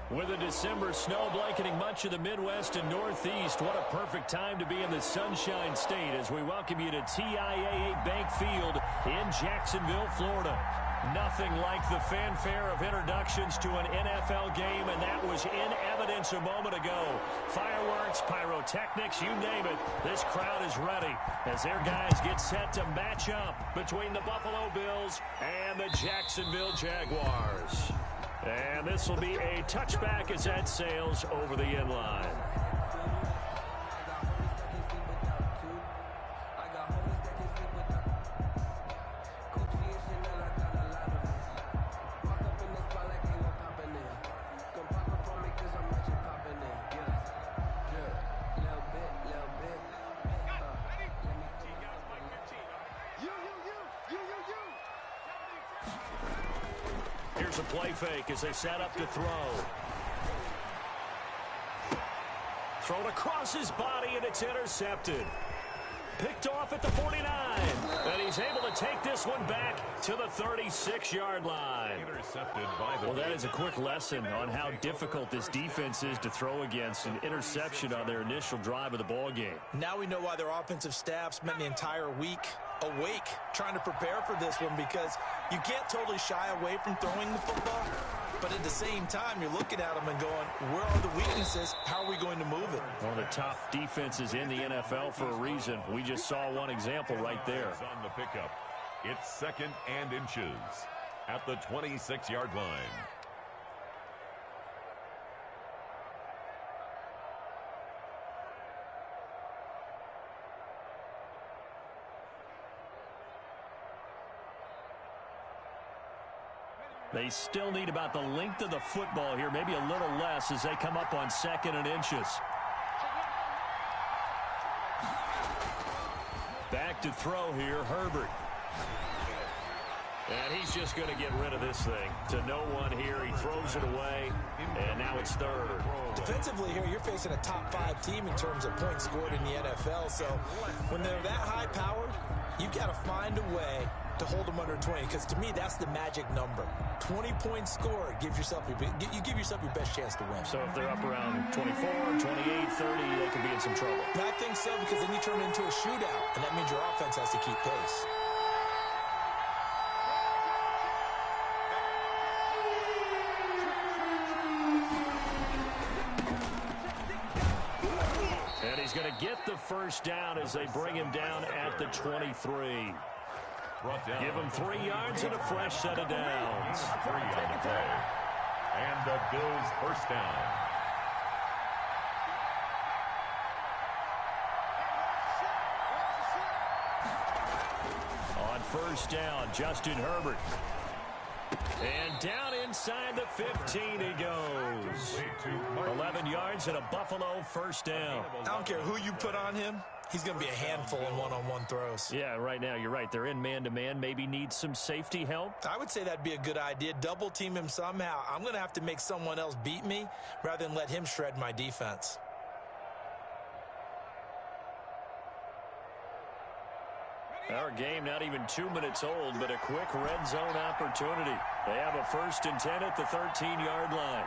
With a December snow blanketing much of the Midwest and Northeast, what a perfect time to be in the Sunshine State as we welcome you to TIAA Bank Field in Jacksonville, Florida. Nothing like the fanfare of introductions to an NFL game, and that was in evidence a moment ago. Fireworks, pyrotechnics, you name it, this crowd is ready as their guys get set to match up between the Buffalo Bills and the Jacksonville Jaguars. And this will be a touchback as that sails over the end line. Here's a play fake as they set up to throw. Thrown across his body, and it's intercepted. Picked off at the 49. And he's able to take this one back to the 36-yard line. Intercepted by the... Well, that is a quick lesson on how difficult this defense is to throw against. An interception on their initial drive of the ball game. Now we know why their offensive staff spent the entire week awake trying to prepare for this one, because you can't totally shy away from throwing the football, but at the same time you're looking at them and going, where are the weaknesses? How are we going to move it? One of the top defenses in the NFL for a reason. We just saw one example right there. On the pickup, it's 2nd and inches at the 26-yard line. They still need about the length of the football here, maybe a little less as they come up on 2nd and inches. Back to throw here, Herbert. And he's just going to get rid of this thing to no one here. He throws it away, and now it's 3rd. Defensively here, you're facing a top 5 team in terms of points scored in the NFL. So when they're that high-powered, you've got to find a way to hold them under 20, because to me that's the magic number. 20 points scored, you give yourself your best chance to win. So if they're up around 24, 28, 30, they could be in some trouble. I think so, because then you turn it into a shootout, and that means your offense has to keep pace. And he's going to get the first down as they bring him down at the 23. Give him 3 yards and a fresh set of downs. 3 on the play. And the Bills first down. On first down, Justin Herbert. And down inside the 15 he goes. 11 yards and a Buffalo first down. I don't care who you put on him. He's going to be a handful in one-on-one throws. Yeah, right now, you're right. They're in man-to-man. Maybe need some safety help. I would say that'd be a good idea. Double team him somehow. I'm going to have to make someone else beat me rather than let him shred my defense. Our game not even 2 minutes old, but a quick red zone opportunity. They have a 1st and 10 at the 13-yard line.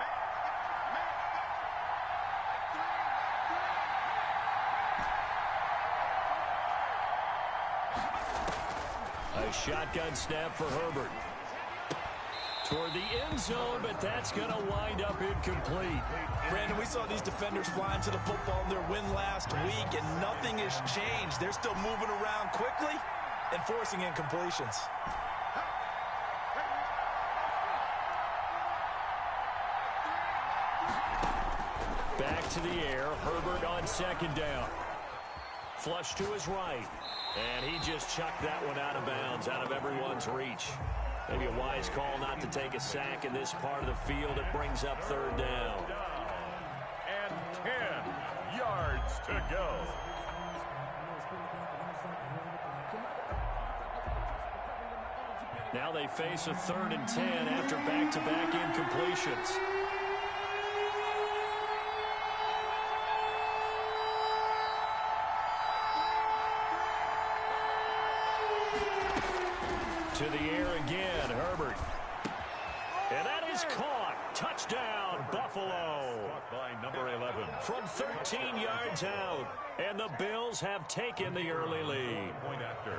A shotgun snap for Herbert. Toward the end zone, but that's going to wind up incomplete. Brandon, we saw these defenders flying to the football in their win last week, and nothing has changed. They're still moving around quickly and forcing incompletions. Back to the air. Herbert on 2nd down. Flush to his right. And he just chucked that one out of bounds, out of everyone's reach. Maybe a wise call not to take a sack in this part of the field. It brings up 3rd down. And 10 yards to go. Now they face a 3rd and 10 after back-to-back incompletions. To the air again, Herbert. And that is caught. touchdown, Buffalo. Struck by number 11. From 13 yards out, and the Bills have taken the early lead. Point after.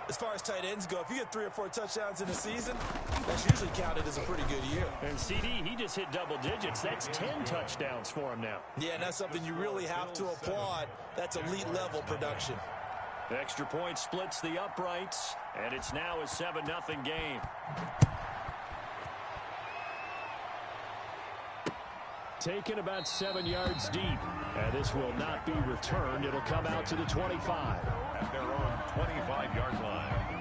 As far as tight ends go, if you get 3 or 4 touchdowns in a season, that's usually counted as a pretty good year. And CD, he just hit double digits. That's 10 touchdowns for him now. Yeah, and that's something you really have to applaud. That's elite level production. The extra point splits the uprights, and it's now a 7-0 game. Taken about 7 yards deep. And this will not be returned. It'll come out to the 25. At their own 25-yard line.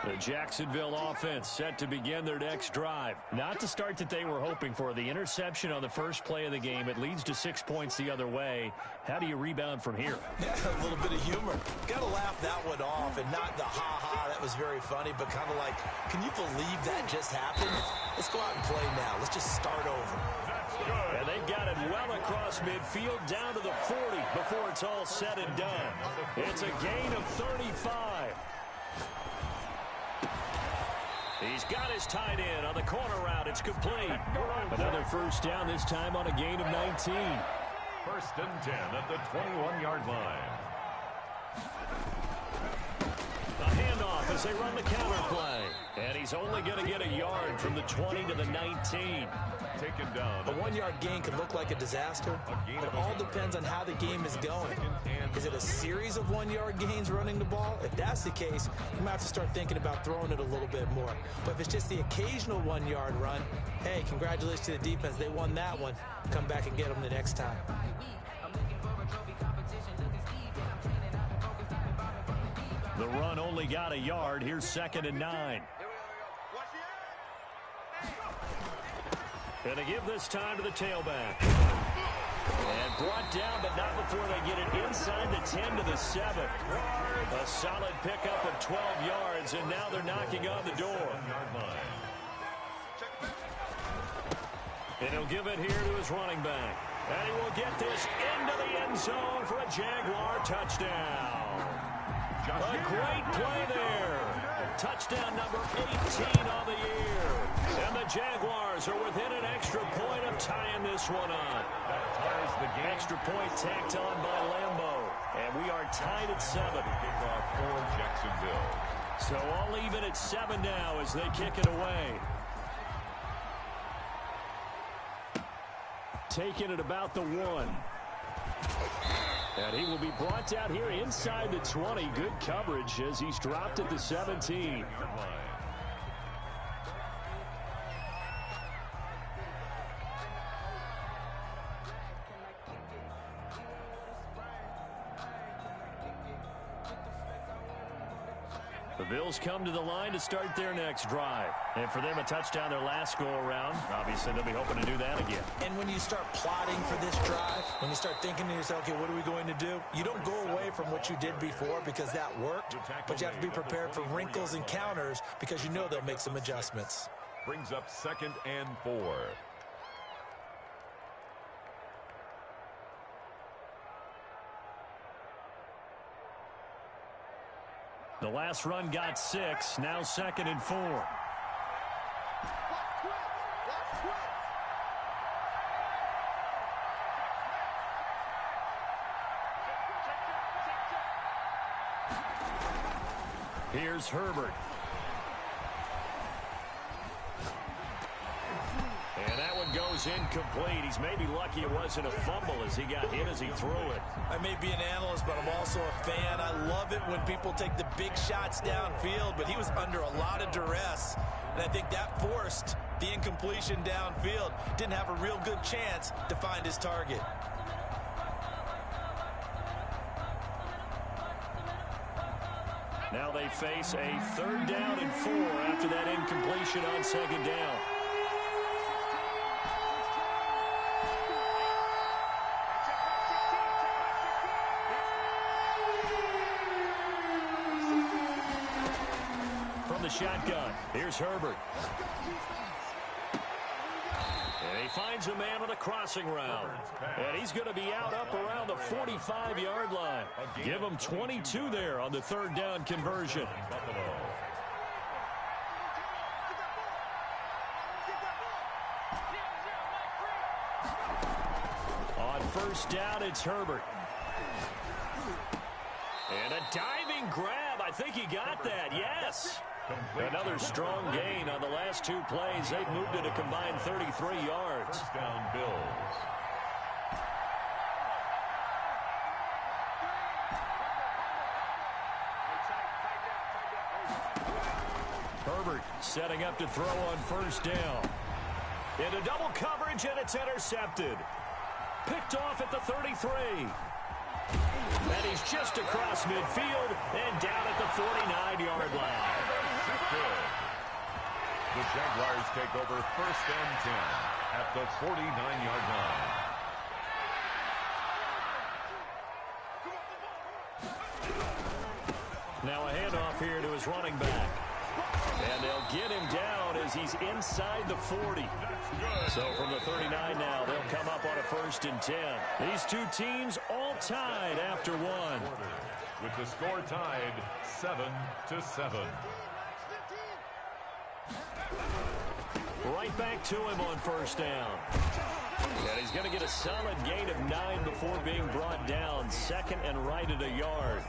The Jacksonville offense set to begin their next drive. Not the start that they were hoping for. The interception on the first play of the game. It leads to 6 points the other way. How do you rebound from here? Yeah, a little bit of humor. Got to laugh that one off, and not the ha-ha, that was very funny, but kind of like, can you believe that just happened? Let's go out and play now. Let's just start over. And they've got it well across midfield down to the 40 before it's all said and done. It's a gain of 35. He's got his tight end on the corner route. It's complete. Another first down, this time on a gain of 19. First and 10 at the 21-yard line. A handoff as they run the counter play. And he's only going to get a yard from the 20 to the 19. Taken down. A 1-yard gain can look like a disaster. It all depends on how the game is going. Is it a series of 1-yard gains running the ball? If that's the case, you might have to start thinking about throwing it a little bit more. But if it's just the occasional 1-yard run, hey, congratulations to the defense. They won that one. Come back and get them the next time. The run only got a yard. Here's 2nd and 9. And they give this time to the tailback. And brought down, but not before they get it inside the 10 to the 7. A solid pickup of 12 yards, and now they're knocking on the door. And he'll give it here to his running back. And he will get this into the end zone for a Jaguar touchdown. A great play there. Touchdown number 18 on the year. And the Jaguars are within an extra point of tying this one up. That ties the game. Extra point tacked on by Lambeau. And we are tied at 7. Kickoff for Jacksonville. So all even at 7 now as they kick it away. Taking it about the 1. And he will be brought down here inside the 20. Good coverage as he's dropped at the 17. The Bills come to the line to start their next drive. And for them, a touchdown their last go-around. Obviously, they'll be hoping to do that again. And when you start plotting for this drive, when you start thinking to yourself, okay, what are we going to do? You don't go away from what you did before because that worked, but you have to be prepared for wrinkles and counters because you know they'll make some adjustments. Brings up 2nd and 4. The last run got 6. Now 2nd and 4. Here's Herbert. And that one goes incomplete. He's maybe lucky it wasn't a fumble as he got hit as he threw it. I may be an analyst, but I'm also a fan. I love it when people take the big shots downfield, but he was under a lot of duress, and I think that forced the incompletion downfield. Didn't have a real good chance to find his target. Now they face a 3rd down and 4 after that incompletion on 2nd down. From the shotgun, here's Herbert. a man on the crossing route. And he's going to be out up around the 45-yard line. Give him 22 there on the third down conversion. On first down, it's Herbert. And a diving grab. I think he got that. Yes. Another strong gain on the last two plays. They've moved it a combined 33 yards. First down, Bills. Herbert setting up to throw on first down. Into double coverage, and it's intercepted. Picked off at the 33. And he's just across midfield and down at the 49-yard line. The Jaguars take over first and 10 at the 49-yard line. Now a handoff here to his running back. And they'll get him down as he's inside the 40. So from the 39 now, they'll come up on a first and 10. These two teams all tied after one. With the score tied 7-7. Right back to him on first down. And he's going to get a solid gain of 9 before being brought down. Second and right at a yard.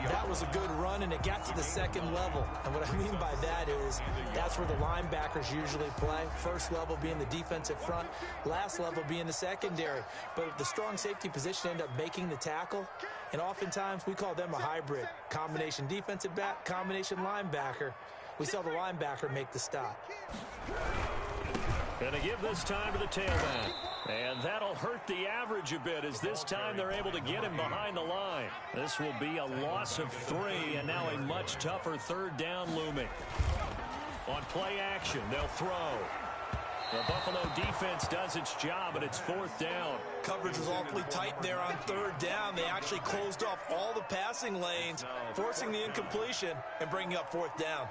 That was a good run, and it got to the second level. And what I mean by that is that's where the linebackers usually play. First level being the defensive front, last level being the secondary. But the strong safety position ended up making the tackle, and oftentimes we call them a hybrid. Combination defensive back, combination linebacker. We saw the linebacker make the stop. Going to give this time to the tailback. And that'll hurt the average a bit as this time they're able to get him behind the line. This will be a loss of 3 and now a much tougher third down looming. On play action, they'll throw. The Buffalo defense does its job, and it's fourth down. Coverage was awfully tight there on third down. They actually closed off all the passing lanes, forcing the incompletion and bringing up fourth down.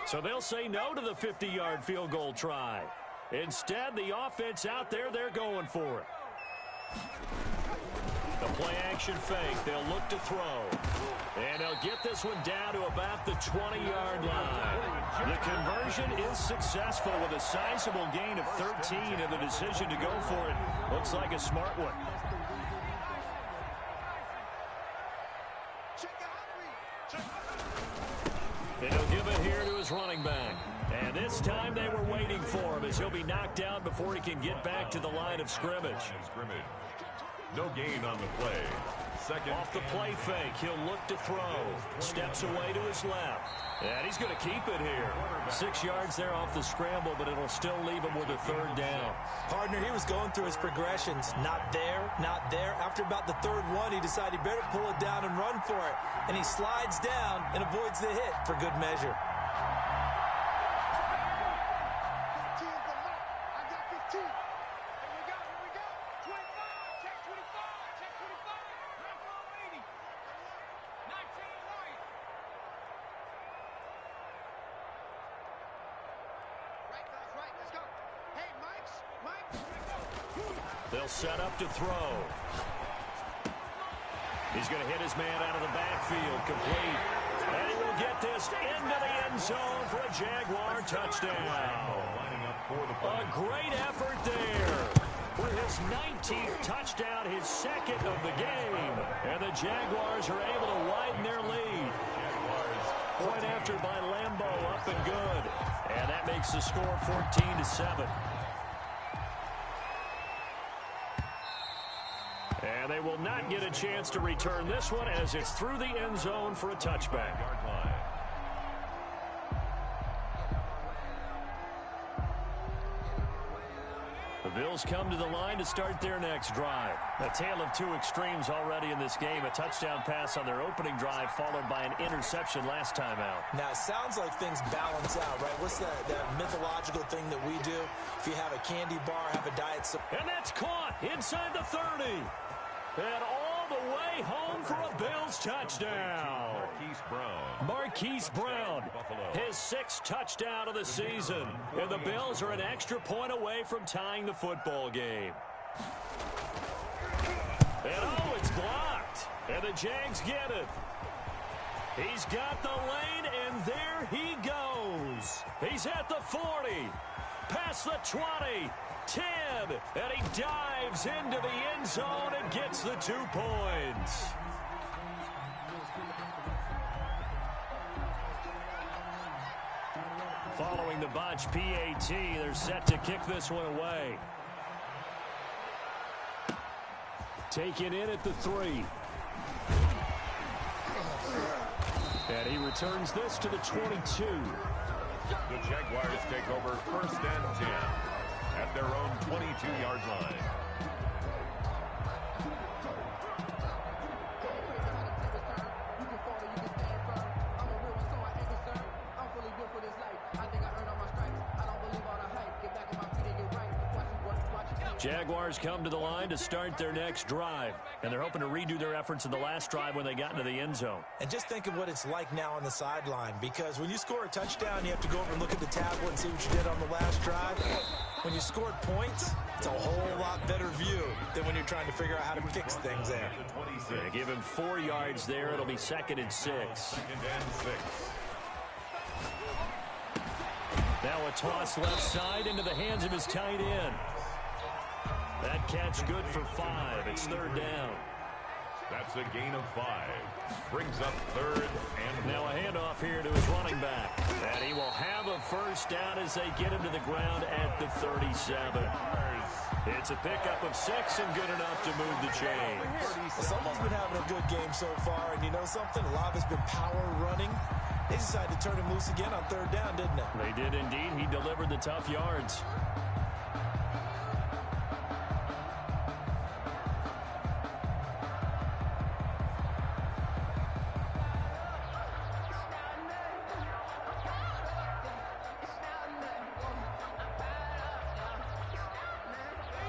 So they'll say no to the 50-yard field goal try. Instead, the offense out there, they're going for it. The play-action fake. They'll look to throw. And they'll get this one down to about the 20-yard line. The conversion is successful with a sizable gain of 13, and the decision to go for it looks like a smart one. And he'll give it here to his running back. And this time they were waiting for him as he'll be knocked down before he can get back to the line of scrimmage. No gain on the play. Second. Off the play fake, he'll look to throw. Steps away to his left. And he's going to keep it here. 6 yards there off the scramble, but it'll still leave him with a third down. Partner, he was going through his progressions. Not there, not there. After about the third one, he decided he better pull it down and run for it. And he slides down and avoids the hit for good measure. They'll set up to throw. He's going to hit his man out of the backfield, complete. And he will get this into the end zone for a Jaguar touchdown. A great effort there. For his 19th touchdown, his second of the game. And the Jaguars are able to widen their lead. Point after by Lambeau, up and good. And that makes the score 14-7. And they will not get a chance to return this one as it's through the end zone for a touchback. The Bills come to the line to start their next drive. A tale of two extremes already in this game. A touchdown pass on their opening drive followed by an interception last time out. Now, it sounds like things balance out, right? What's that mythological thing that we do? If you have a candy bar, have a diet soda. And that's caught inside the 30. And all the way home for a Bills touchdown. Marquise Brown, his 6th touchdown of the season. And the Bills are an extra point away from tying the football game. And oh, it's blocked. And the Jags get it. He's got the lane, and there he goes. He's at the 40, past the 20, 10, and he dives into the end zone and gets the 2 points. Following the botch PAT, they're set to kick this one away. Taken in at the 3. And he returns this to the 22. The Jaguars take over 1st and 10 at their own 22-yard line. Jaguars come to the line to start their next drive, and they're hoping to redo their efforts in the last drive when they got into the end zone. And just think of what it's like now on the sideline, because when you score a touchdown, you have to go over and look at the tablet and see what you did on the last drive. When you scored points, it's a whole lot better view than when you're trying to figure out how to fix things there. Yeah, give him 4 yards there. It'll be 2nd and 6. 2nd and 6. Now a toss left side into the hands of his tight end. That catch good for 5. It's 3rd down. That's a gain of 5. Brings up 3rd and now a handoff here to his running back. And he will have a 1st down as they get him to the ground at the 37. It's a pickup of 6 and good enough to move the chains. Someone's been having a good game so far, and you know something? A lot of it's been power running. They decided to turn him loose again on 3rd down, didn't they? They did indeed. He delivered the tough yards.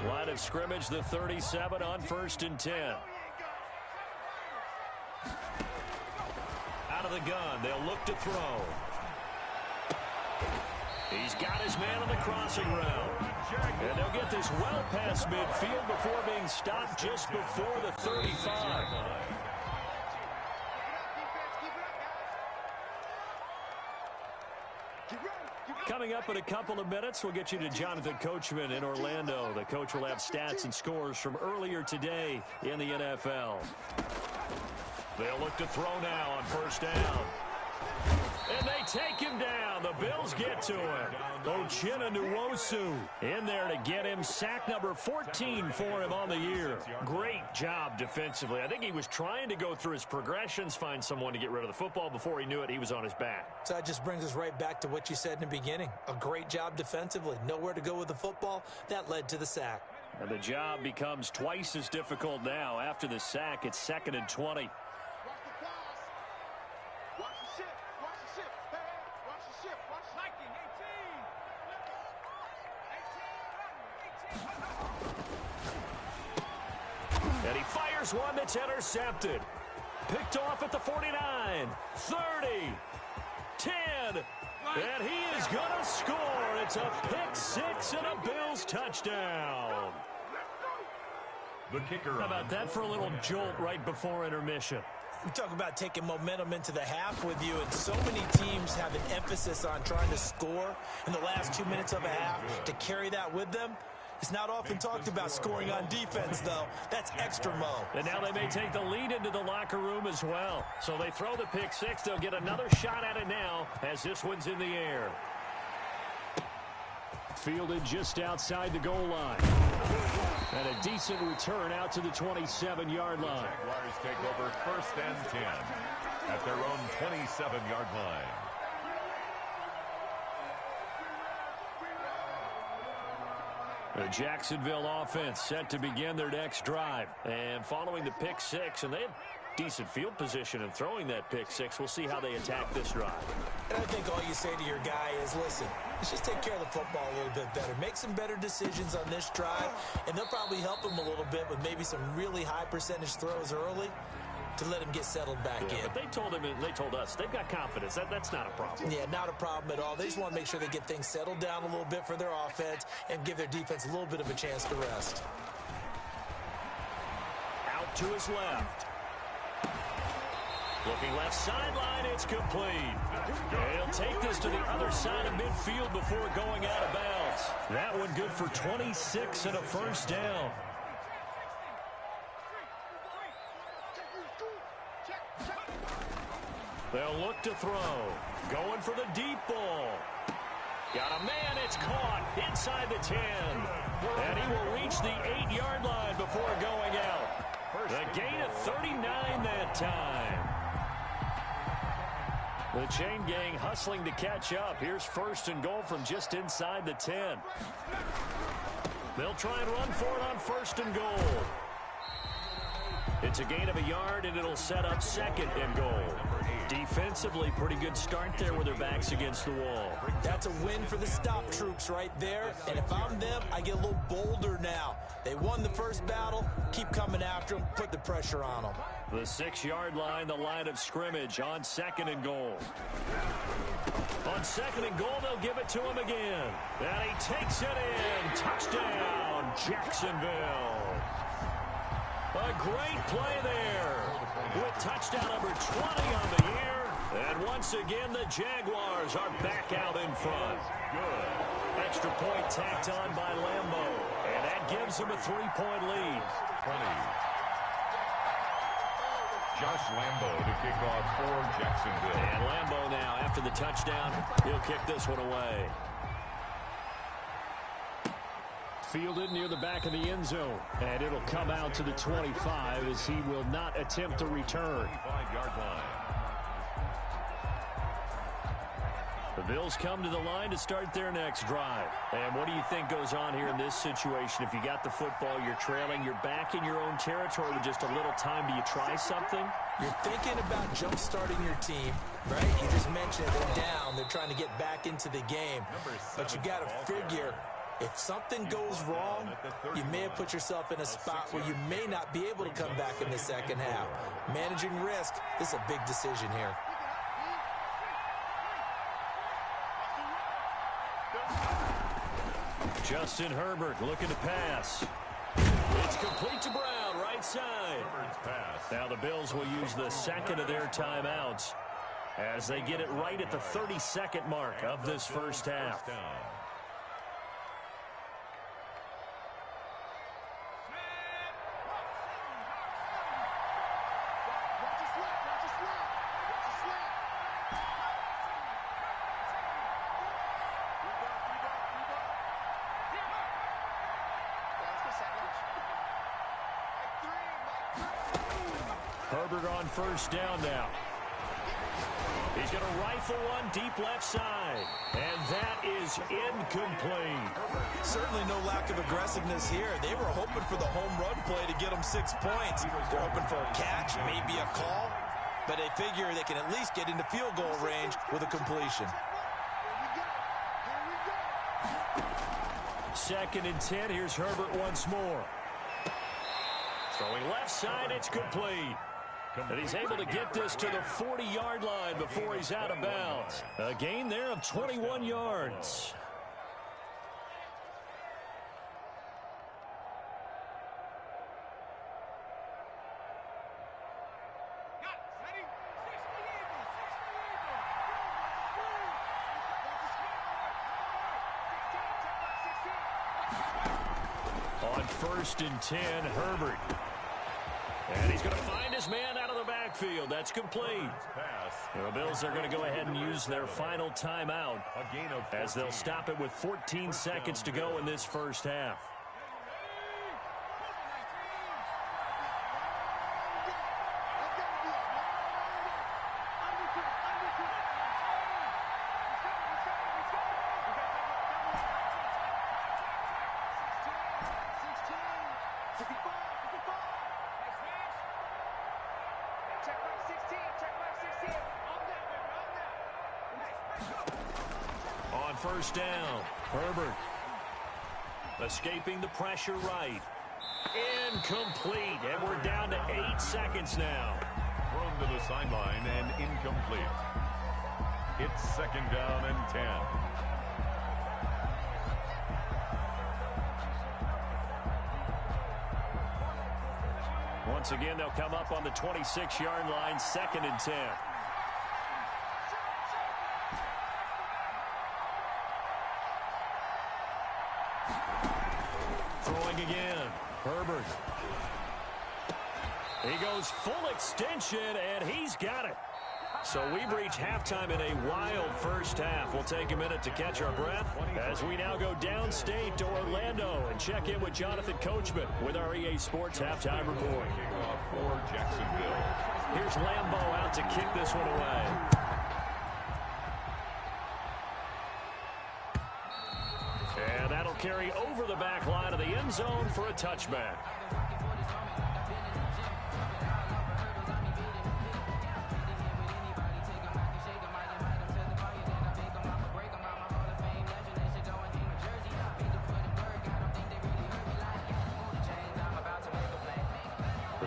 Line of scrimmage, the 37 on 1st and 10. Out of the gun, they'll look to throw. He's got his man on the crossing route. And they'll get this well past midfield before being stopped just before the 35. Coming up in a couple of minutes, we'll get you to Jonathan Coachman in Orlando. The coach will have stats and scores from earlier today in the NFL. They'll look to throw now on 1st down. And they take him down. The Bills get to him. Uchenna Nwosu in there to get him. Sack number 14 for him on the year. Great job defensively. I think he was trying to go through his progressions, find someone to get rid of the football. Before he knew it, he was on his back. So that just brings us right back to what you said in the beginning. A great job defensively. Nowhere to go with the football. That led to the sack. And the job becomes twice as difficult now. After the sack, it's 2nd and 20. And he fires one that's intercepted. Picked off at the 49, 30, 10, and he is going to score. It's a pick 6 and a Bills touchdown. the kicker. How about that for a little jolt right before intermission? We talk about taking momentum into the half with you, and so many teams have an emphasis on trying to score in the last 2 minutes of a half to carry that with them. It's not often talked about scoring on defense, though. That's extra mode. And now they may take the lead into the locker room as well. So they throw the pick six. They'll get another shot at it now as this one's in the air. Fielded just outside the goal line. And a decent return out to the 27-yard line. Jaguars take over 1st and 10 at their own 27-yard line. The Jacksonville offense set to begin their next drive. And following the pick six, and they have decent field position in throwing that pick six. We'll see how they attack this drive. And I think all you say to your guy is, listen, let's just take care of the football a little bit better. Make some better decisions on this drive, and they'll probably help him a little bit with maybe some really high percentage throws early to let him get settled back in. But they told us they've got confidence. That's not a problem. Yeah, not a problem at all. They just want to make sure they get things settled down a little bit for their offense and give their defense a little bit of a chance to rest. Out to his left. Looking left sideline, it's complete. He'll take this to the other side of midfield before going out of bounds. That one good for 26 and a first down. They'll look to throw. Going for the deep ball. Got a man, it's caught inside the 10. And he will reach the 8-yard line before going out. The gain of 39 that time. The chain gang hustling to catch up. Here's first and goal from just inside the 10. They'll try and run for it on first and goal. It's a gain of a yard, and it'll set up second and goal. Defensively, pretty good start there with their backs against the wall. That's a win for the stop troops right there. And if I'm them, I get a little bolder now. They won the first battle. Keep coming after them. Put the pressure on them. The 6-yard line, the line of scrimmage on second and goal. On second and goal, they'll give it to him again. And he takes it in. Touchdown, Jacksonville. A great play there with touchdown number 20 on the year. And once again, the Jaguars are back out in front. Good. Extra point tacked on by Lambo. And that gives them a 3-point lead. 20. Josh Lambo to kick off for Jacksonville. And Lambo now, after the touchdown, he'll kick this one away. Fielded near the back of the end zone. And it'll come out to the 25 as he will not attempt to return. 25-yard line. The Bills come to the line to start their next drive. And what do you think goes on here in this situation? If you got the football, you're trailing, you're back in your own territory with just a little time. Do you try something? You're thinking about jump-starting your team, right? You just mentioned they're down. They're trying to get back into the game. But you got to figure, if something goes wrong, you may have put yourself in a spot where you may not be able to come back in the second half. Managing risk, this is a big decision here. Justin Herbert looking to pass. It's complete to Brown, right side. Now the Bills will use the second of their timeouts as they get it right at the 32nd mark of this first half. Herbert on first down now. He's going to rifle one deep left side. And that is incomplete. Certainly no lack of aggressiveness here. They were hoping for the home run play to get them 6 points. They're hoping for a catch, maybe a call. But they figure they can at least get into field goal range with a completion. Second and 10. Here's Herbert once more. Throwing left side, it's complete. And he's able to get this to the 40-yard line before he's out of bounds. A gain there of 21 yards. On first and 10, Herbert. And he's going to find his man out of the backfield. That's complete. The Bills are going to go ahead and use their final timeout as they'll stop it with 14 seconds to go in this first half. On first down, Herbert escaping the pressure right. Incomplete, and we're down to 8 seconds now. to the sideline and incomplete. It's 2nd down and 10. Once again, they'll come up on the 26-yard line, 2nd and 10. Throwing again. Herbert. He goes full extension, and he's got it. So we've reached halftime in a wild first half. We'll take a minute to catch our breath as we now go downstate to Orlando and check in with Jonathan Coachman with our EA Sports Halftime Report. For Jacksonville. Here's Lambeau out to kick this one away. And that'll carry over the back line of the end zone for a touchback.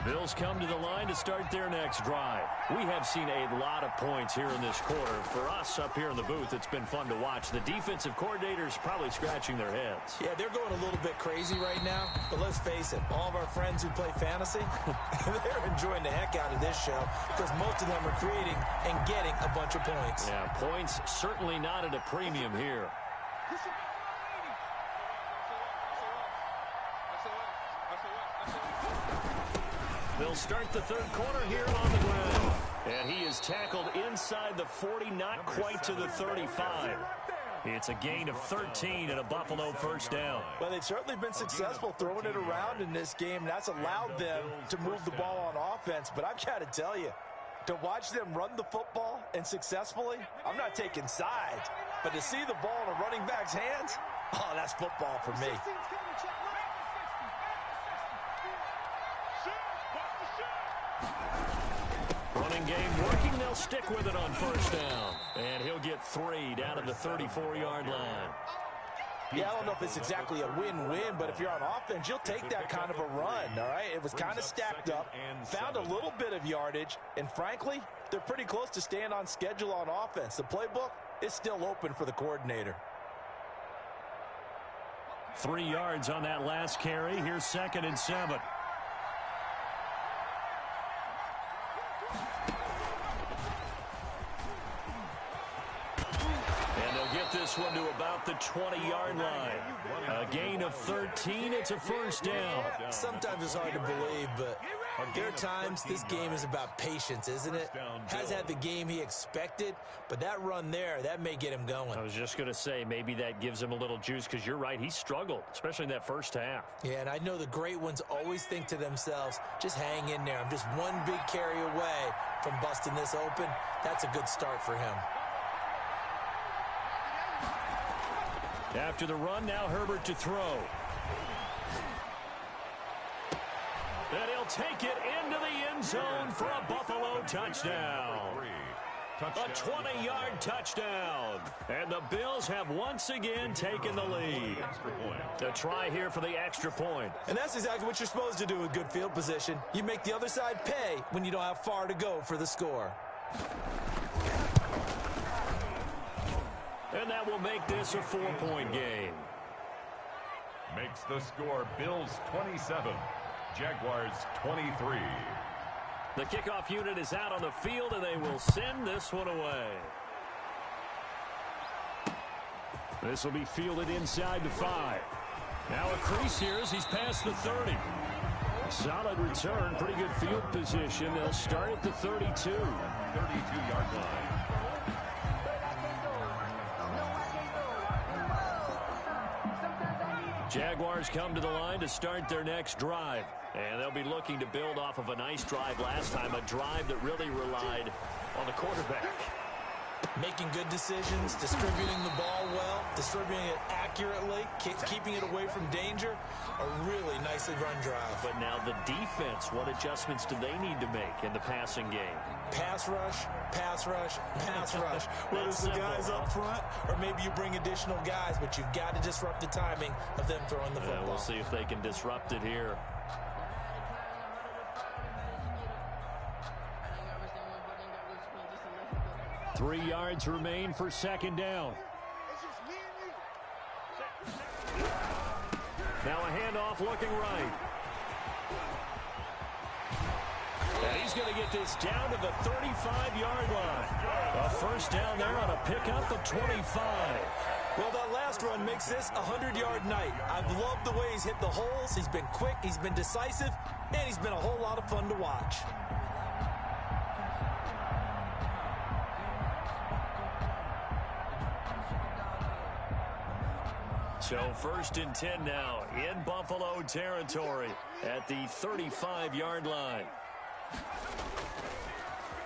Bills come to the line to start their next drive. We have seen a lot of points here in this quarter. For us up here in the booth, it's been fun to watch. The defensive coordinators probably scratching their heads. Yeah, they're going a little bit crazy right now. But let's face it, all of our friends who play fantasy, they're enjoying the heck out of this show because most of them are creating and getting a bunch of points. Yeah, points certainly not at a premium here. They'll start the third quarter here on the ground. And he is tackled inside the 40, not quite to the 35. It's a gain of 13 and a Buffalo first down. Well, they've certainly been successful throwing it around in this game. That's allowed them to move the ball on offense. But I've got to tell you, to watch them run the football and successfully, I'm not taking sides. But to see the ball in a running back's hands, oh, that's football for me. Running game working. They'll stick with it on first down. And he'll get 3 down at the 34-yard line. Yeah, I don't know if it's exactly a win-win, but if you're on offense, you'll take that kind of a run, all right? It was kind of stacked up, found a little bit of yardage, and frankly, they're pretty close to staying on schedule on offense. The playbook is still open for the coordinator. 3 yards on that last carry. Here's 2nd and 7. This one to about the 20-yard line. A gain of 13. It's a first down. Sometimes it's hard to believe, but there are times this game is about patience, isn't it? Has had the game he expected, but that run there, that may get him going. I was just going to say, maybe that gives him a little juice because you're right. He struggled, especially in that first half. Yeah, and I know the great ones always think to themselves, just hang in there. I'm just one big carry away from busting this open. That's a good start for him. After the run, now Herbert to throw. And he'll take it into the end zone for a Buffalo touchdown. A 20-yard touchdown. And the Bills have once again taken the lead. The try here for the extra point. And that's exactly what you're supposed to do with good field position. You make the other side pay when you don't have far to go for the score. And that will make this a 4-point game. Makes the score Bills 27, Jaguars 23. The kickoff unit is out on the field, and they will send this one away. This will be fielded inside the 5. Now a crease here as he's past the 30. Solid return, pretty good field position. They'll start at the 32. 32-yard line. Jaguars come to the line to start their next drive. And they'll be looking to build off of a nice drive last time, a drive that really relied on the quarterback. Making good decisions, distributing the ball well, distributing it accurately, keeping it away from danger. A really nicely run drive. But now the defense, what adjustments do they need to make in the passing game? Pass rush, pass rush, pass rush. Whether it's the guys up front or maybe you bring additional guys, but you've got to disrupt the timing of them throwing the football. We'll see if they can disrupt it here. 3 yards remain for second down. Now a handoff looking right. And he's going to get this down to the 35-yard line. A first down there on a pickup of 25. Well, that last run makes this a 100-yard night. I've loved the way he's hit the holes. He's been quick, he's been decisive, and he's been a whole lot of fun to watch. So 1st and 10 now in Buffalo territory at the 35-yard line.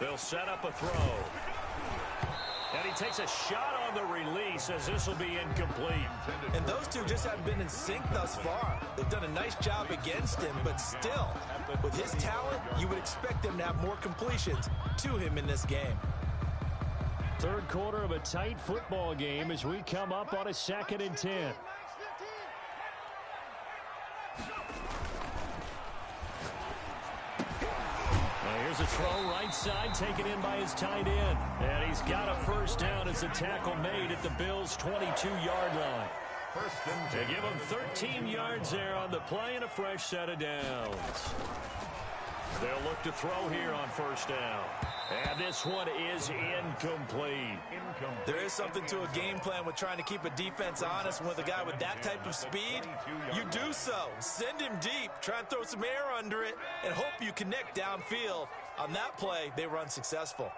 They'll set up a throw. And he takes a shot on the release as this will be incomplete. And those two just haven't been in sync thus far. They've done a nice job against him, but still, with his talent, you would expect them to have more completions to him in this game. Third quarter of a tight football game as we come up on a 2nd and 10. Here's a throw right side, taken in by his tight end. And he's got a first down as the tackle made at the Bills' 22-yard line. They give him 13 yards there on the play and a fresh set of downs. They'll look to throw here on first down. And this one is incomplete. There is something to a game plan with trying to keep a defense honest. With a guy with that type of speed, you do so. Send him deep, try and throw some air under it, and hope you connect downfield. On that play, they were unsuccessful.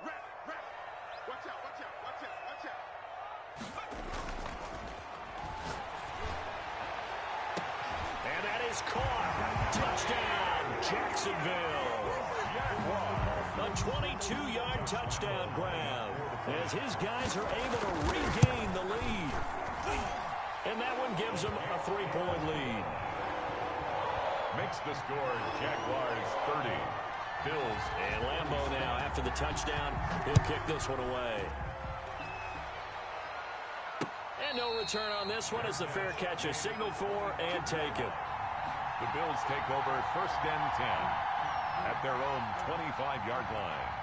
And that is caught. Touchdown, Jacksonville. A 22-yard touchdown grab as his guys are able to regain the lead. And that one gives them a 3-point lead. Makes the score Jaguars 30. Bills. And Lambeau now after the touchdown. He'll kick this one away. And no return on this one as the fair catch is signaled for and taken. The Bills take over 1st and 10 at their own 25-yard line.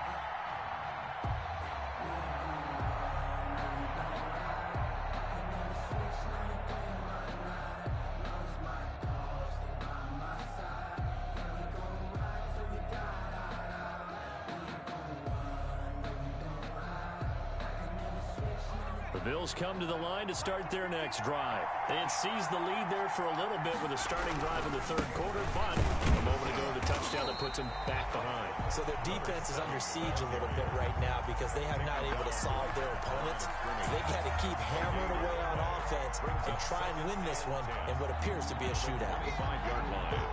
The Bills come to the line to start their next drive. They had seized the lead there for a little bit with a starting drive in the 3rd quarter, but a moment ago the touchdown that puts them back behind. So their defense is under siege a little bit right now because they have not able to solve their opponents. They got to keep hammering away on offense and try and win this one in what appears to be a shootout. 5-yard line.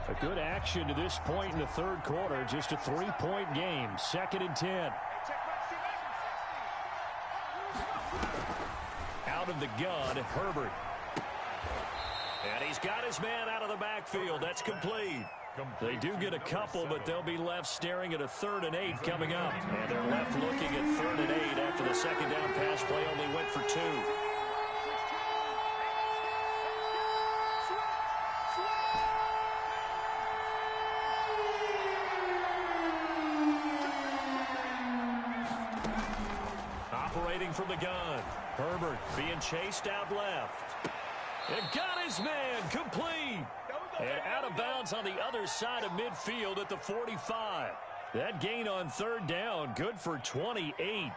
A good action to this point in the 3rd quarter. Just a 3-point game. 2nd and 10. Out of the gun, Herbert. And he's got his man out of the backfield. That's complete. They do get a couple, but they'll be left staring at a 3rd and 8 coming up. And they're left looking at 3rd and 8 after the 2nd down pass play only went for 2. Operating from the gun. Herbert being chased out left. And got his man complete. And out of bounds on the other side of midfield at the 45. That gain on 3rd down, good for 28.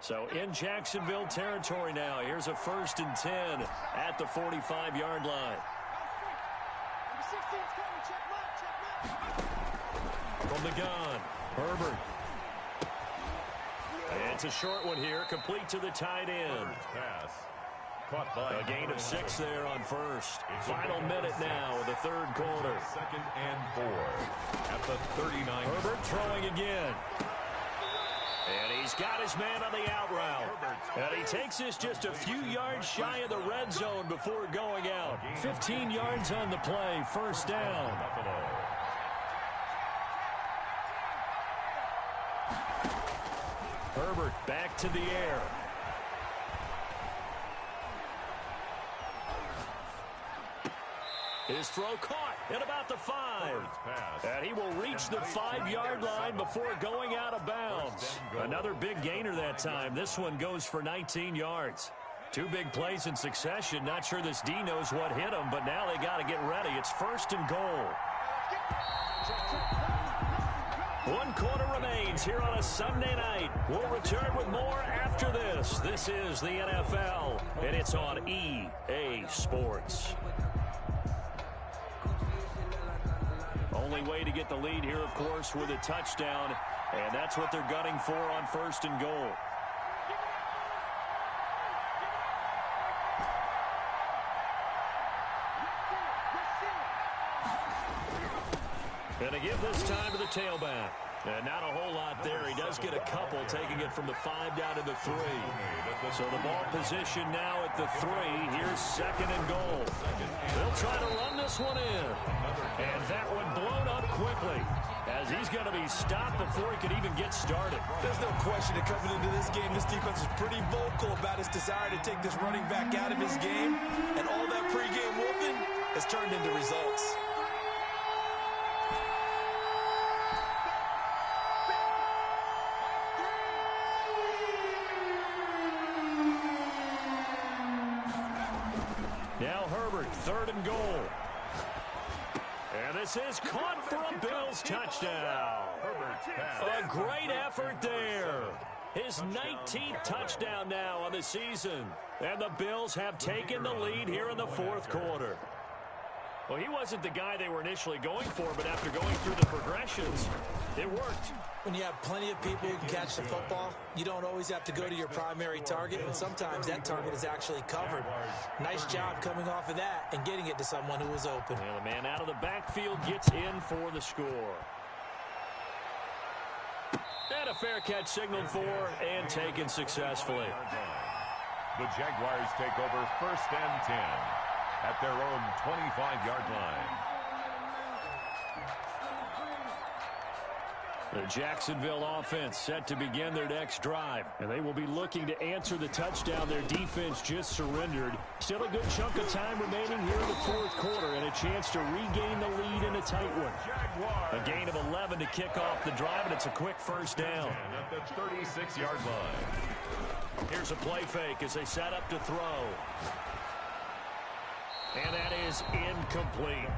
So in Jacksonville territory now. Here's a 1st and 10 at the 45-yard line. From the gun, Herbert. And it's a short one here, complete to the tight end. Pass. Caught by a gain of 6 there on 1st. Final minute now of the 3rd quarter. 2nd and 4 at the 39. Herbert throwing again. And he's got his man on the out route. And he takes this just a few yards shy of the red zone before going out. 15 yards on the play, 1st down. Herbert back to the air. His throw caught at about the 5. And he will reach the 5-yard line before going out of bounds. Another big gainer that time. This one goes for 19 yards. 2 big plays in succession. Not sure this D knows what hit him, but now they got to get ready. It's 1st and goal. 1 quarter remains here on a Sunday night. We'll return with more after this. This is the NFL, and it's on EA Sports. Only way to get the lead here, of course, with a touchdown, and that's what they're gunning for on 1st and goal. And to give this time to the tailback. And not a whole lot there. He does get a couple, taking it from the 5 down to the 3. So the ball position now at the 3. Here's 2nd and goal. They'll try to run this one in. And that one blown up quickly, as he's going to be stopped before he could even get started. There's no question that coming into this game, this defense is pretty vocal about his desire to take this running back out of his game. And all that pregame whooping has turned into results. Now Herbert, 3rd and goal. And this is caught for a Bills touchdown. A great effort there. His 19th touchdown now on the season. And the Bills have taken the lead here in the 4th quarter. Well, he wasn't the guy they were initially going for, but after going through the progressions, it worked. When you have plenty of people who can catch the football, you don't always have to go to your primary target, and sometimes that target is actually covered. Nice job coming off of that and getting it to someone who was open. And the man out of the backfield gets in for the score. And a fair catch signaled for and taken successfully. The Jaguars take over 1st and 10 at their own 25-yard line. The Jacksonville offense set to begin their next drive, and they will be looking to answer the touchdown their defense just surrendered. Still a good chunk of time remaining here in the 4th quarter, and a chance to regain the lead in a tight one. A gain of 11 to kick off the drive, and it's a quick 1st down. At the 36-yard line. Here's a play fake as they set up to throw. And that is incomplete.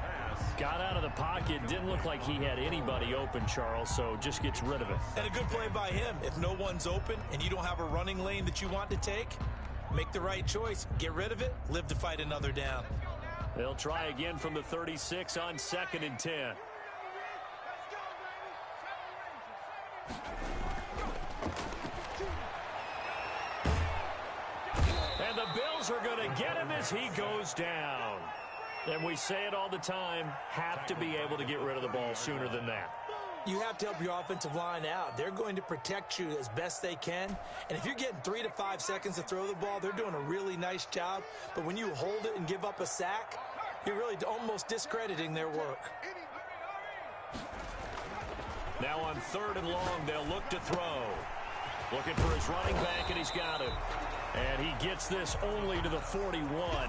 Got out of the pocket. Didn't look like he had anybody open, Charles, so just gets rid of it. And a good play by him. If no one's open and you don't have a running lane that you want to take, make the right choice. Get rid of it. Live to fight another down. They'll try again from the 36 on 2nd and 10. And the Bills are going to get him as he goes down. And we say it all the time, have to be able to get rid of the ball sooner than that. You have to help your offensive line out. They're going to protect you as best they can. And if you're getting 3 to 5 seconds to throw the ball, they're doing a really nice job. But when you hold it and give up a sack, you're really almost discrediting their work. Now on 3rd and long, they'll look to throw. Looking for his running back, and he's got him. And he gets this only to the 41.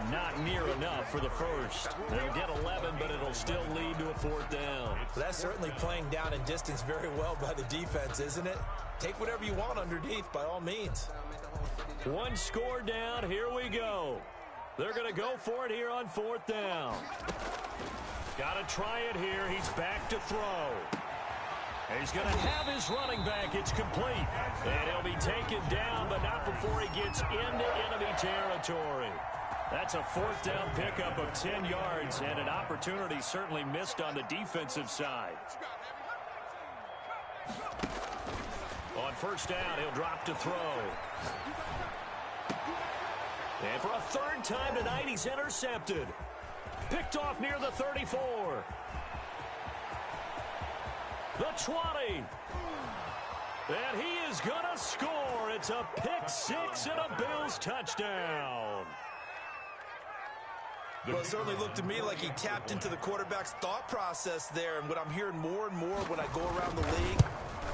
Not near enough for the first. They'll get 11, but it'll still lead to a 4th down. That's certainly playing down in distance very well by the defense, isn't it? Take whatever you want underneath, by all means. 1 score down. Here we go. They're going to go for it here on 4th down. Got to try it here. He's back to throw. He's going to have his running back. It's complete. And he'll be taken down, but not before he gets into enemy territory. That's a 4th down pickup of 10 yards, and an opportunity certainly missed on the defensive side. On 1st down, he'll drop to throw. And for a 3rd time tonight, he's intercepted. Picked off near the 34. The 20. And he is going to score. It's a pick 6 and a Bills touchdown. Well, it certainly looked to me like he tapped into the quarterback's thought process there. And what I'm hearing more and more when I go around the league,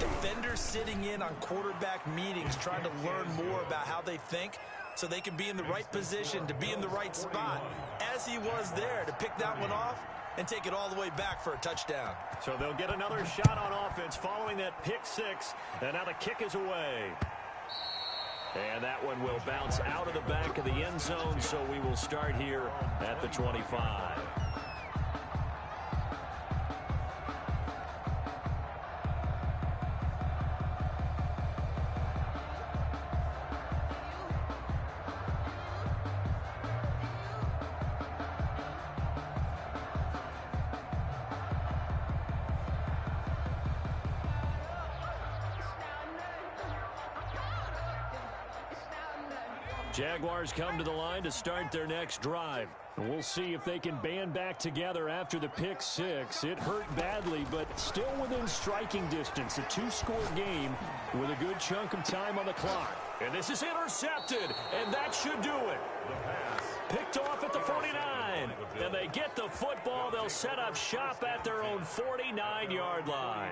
Defenders sitting in on quarterback meetings trying to learn more about how they think so they can be in the right position to be in the right spot, as he was there to pick that one off and take it all the way back for a touchdown. So they'll get another shot on offense following that pick six, and now the kick is away. And that one will bounce out of the back of the end zone, so we will start here at the 25. Jaguars come to the line to start their next drive. We'll see if they can band back together after the pick six. It hurt badly, but still within striking distance. A two-score game with a good chunk of time on the clock. And this is intercepted, and that should do it. Picked off at the 49. And they get the football. They'll set up shop at their own 49-yard line.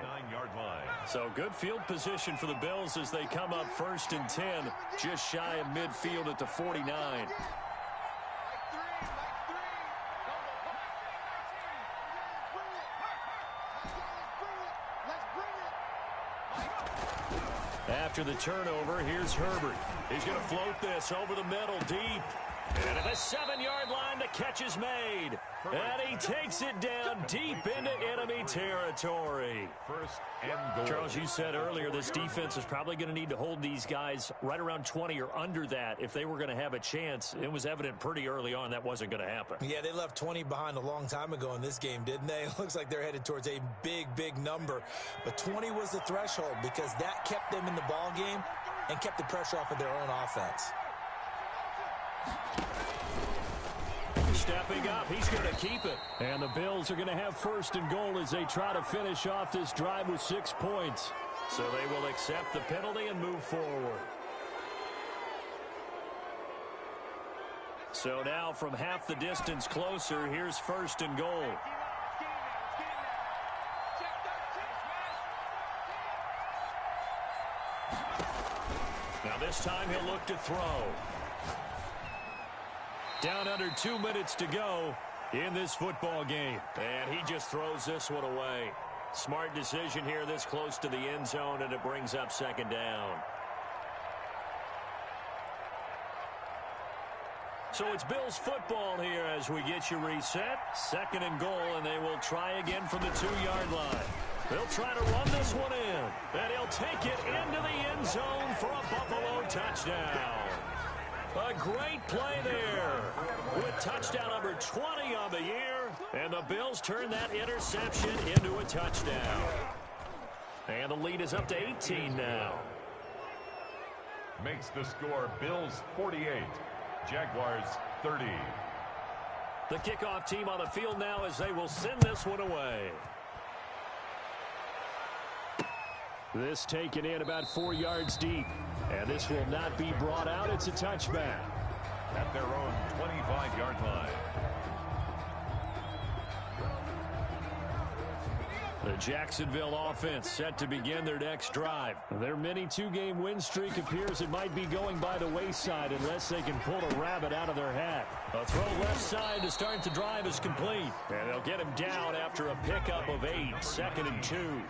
So good field position for the Bills as they come up 1st and 10, just shy of midfield at the 49. After the turnover, here's Herbert. He's going to float this over the middle deep. And at the 7-yard line, the catch is made. And he takes it down deep into enemy territory. 1st and goal. Charles, you said earlier this defense is probably going to need to hold these guys right around 20 or under that if they were going to have a chance. It was evident pretty early on that wasn't going to happen. Yeah, they left 20 behind a long time ago in this game, didn't they? It looks like they're headed towards a big, big number. But 20 was the threshold because that kept them in the ball game and kept the pressure off of their own offense. Stepping up, he's going to keep it. And the Bills are going to have 1st and goal as they try to finish off this drive with 6 points. So they will accept the penalty and move forward. So now from half the distance closer, here's 1st and goal. Now this time he'll look to throw. Down under 2 minutes to go in this football game. And he just throws this one away. Smart decision here this close to the end zone, and it brings up 2nd down. So it's Bills football here as we get you reset. 2nd and goal, and they will try again from the 2-yard line. They'll try to run this one in, and he'll take it into the end zone for a Buffalo touchdown. A great play there with touchdown number 20 on the year, and the Bills turn that interception into a touchdown. And the lead is up to 18 now. Makes the score Bills 48, Jaguars 30. The kickoff team on the field now as they will send this one away. This taken in about 4 yards deep. And this will not be brought out. It's a touchback. At their own 25-yard line. The Jacksonville offense set to begin their next drive. Their mini 2-game win streak appears it might be going by the wayside unless they can pull a rabbit out of their hat. A throw left side to start the drive is complete. And they'll get him down after a pickup of 8. 2nd and 2.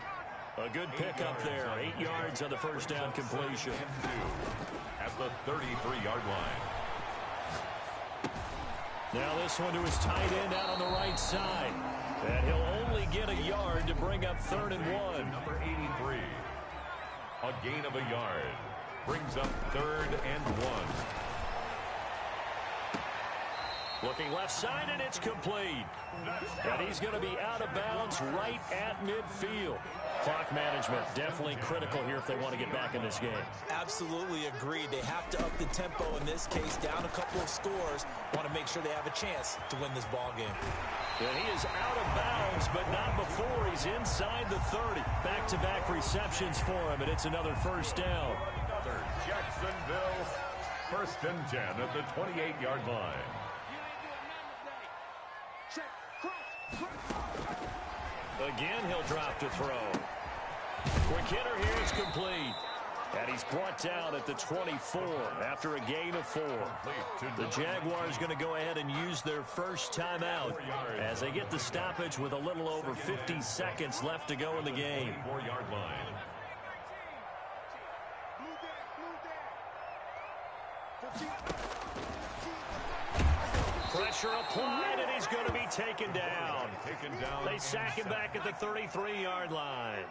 A good pickup there. 8 yards on the first down completion. At the 33-yard line. Now this one to his tight end out on the right side. And he'll only get a yard to bring up 3rd and 1. Number 83. A gain of a yard. Brings up 3rd and 1. Looking left side, and it's complete. And he's going to be out of bounds right at midfield. Clock management definitely critical here if they want to get back in this game. Absolutely agreed. They have to up the tempo in this case, down a couple of scores. Want to make sure they have a chance to win this ball game. And he is out of bounds, but not before he's inside the 30. Back-to-back receptions for him, and it's another first down. Another Jacksonville 1st and 10 at the 28-yard line. Again, he'll drop to throw. Quick hitter here, it's complete. And he's brought down at the 24 after a gain of 4. The Jaguars going to go ahead and use their first timeout as they get the stoppage with a little over 50 seconds left to go in the game. 4-yard line. Pressure applied, and he's going to be taken down. They sack him back at the 33-yard line.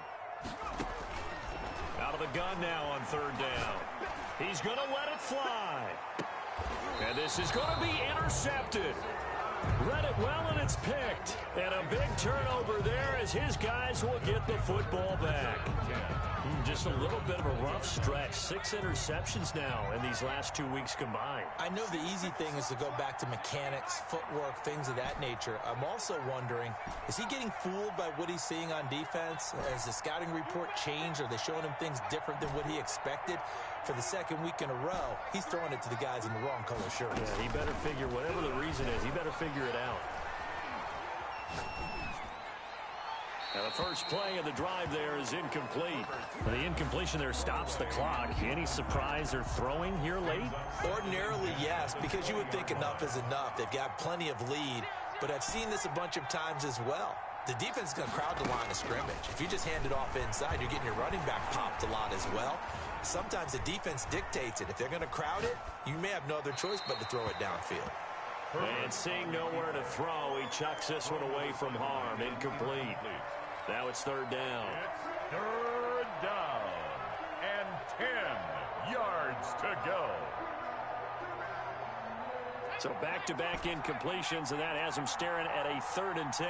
Out of the gun now on 3rd down. He's going to let it fly. And this is going to be intercepted. Read it well, and it's picked. And a big turnover there as his guys will get the football back. Just a little bit of a rough stretch. 6 interceptions now in these last 2 weeks combined. I know the easy thing is to go back to mechanics, footwork, things of that nature. I'm also wondering, is he getting fooled by what he's seeing on defense? Has the scouting report changed? Are they showing him things different than what he expected? For the 2nd week in a row, he's throwing it to the guys in the wrong color shirts. Yeah, he better figure, whatever the reason is, he better figure it out. And the first play of the drive there is incomplete. The incompletion there stops the clock. Any surprise they're throwing here late? Ordinarily, yes, because you would think enough is enough. They've got plenty of lead, but I've seen this a bunch of times as well. The defense is going to crowd the line of scrimmage. If you just hand it off inside, you're getting your running back popped a lot as well. Sometimes the defense dictates it. If they're going to crowd it, you may have no other choice but to throw it downfield. And seeing nowhere to throw, he chucks this one away from harm. Incomplete. Now it's 3rd down. It's 3rd down and 10 yards to go. So back-to-back incompletions, and that has him staring at a 3rd and 10.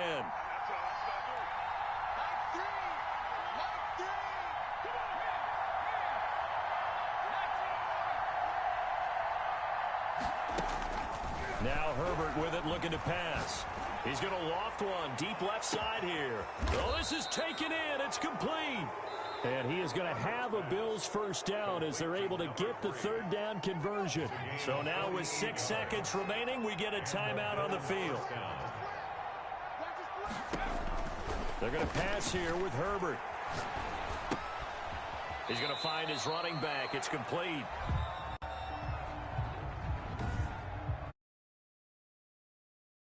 Now Herbert with it, looking to pass. He's going to loft one deep left side here. Oh, this is taken in. It's complete. And he is going to have a Bills first down as they're able to get the 3rd down conversion. So now with 6 seconds remaining, we get a timeout on the field. They're going to pass here with Herbert. He's going to find his running back. It's complete.